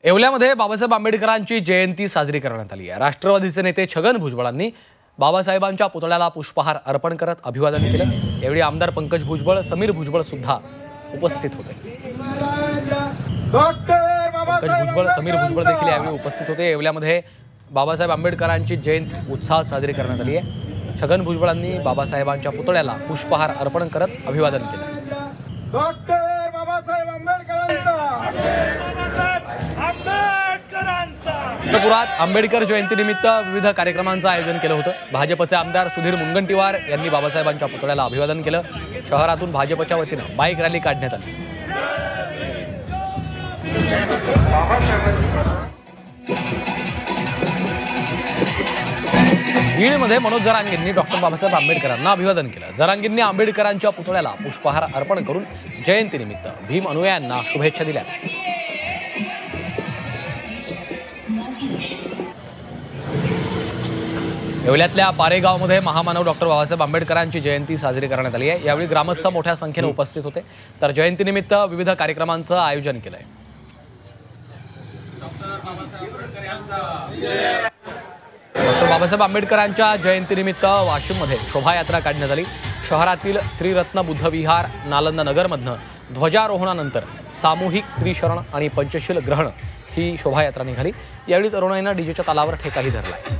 येवल्यामध्ये बाबासाहेब आंबेडकरांची जयंती साजरी करण्यात आली आहे। राष्ट्रवादीचे नेते छगन भुजबळांनी बाबासाहेबांच्या पुतळ्याला पुष्पहार अर्पण करत अभिवादन केलं। यावेळी आमदार पंकज भुजबळ, समीर भुजबळ सुद्धा उपस्थित होते। पंकज भुजबळ, समीर भुजबळ देखील यावेळी उपस्थित होते। येवल्यामध्ये बाबासाहेब आंबेडकरांची जयंती उत्साहात साजरी करण्यात आली आहे। छगन भुजबळांनी बाबासाहेबांच्या पुतळ्याला पुष्पहार अर्पण करत अभिवादन केलं। चंद्रपुरात आंबेडकर जयंतीनिमित्त विविध कार्यक्रमांचं आयोजन केलं होतं। भाजपचे आमदार सुधीर मुनगंटीवार यांनी बाबासाहेबांच्या पुतळ्याला अभिवादन केलं। शहरातून भाजपच्या वतीनं बाईक रॅली काढण्यात आली। बीडमध्ये मनोज जरांगेंनी डॉक्टर बाबासाहेब आंबेडकरांना अभिवादन केलं। जरांगेंनी आंबेडकरांच्या पुतळ्याला पुष्पहार अर्पण करून जयंतीनिमित्त भीम अनुयायांना शुभेच्छा दिल्या। येवल्यातल्या पारेगावमध्ये महामानव डॉक्टर बाबासाहेब आंबेडकरांची जयंती साजरी करण्यात आली आहे। यावेळी ग्रामस्थ मोठ्या संख्येने उपस्थित होते, तर जयंतीनिमित्त विविध कार्यक्रमांचं आयोजन केलंय। डॉक्टर बाबासाहेब आंबेडकरांच्या जयंतीनिमित्त वाशिममध्ये शोभायात्रा काढण्यात आली। शहरातील त्रिरत्न बुद्ध विहार नालंदा नगरमधनं ध्वजारोहणानंतर सामूहिक त्रिशरण आणि पंचशील ग्रहण ही शोभायात्रा निघाली। यावेळी तरुणाईनं डीजेच्या तालावर ठेकाही धरलाय।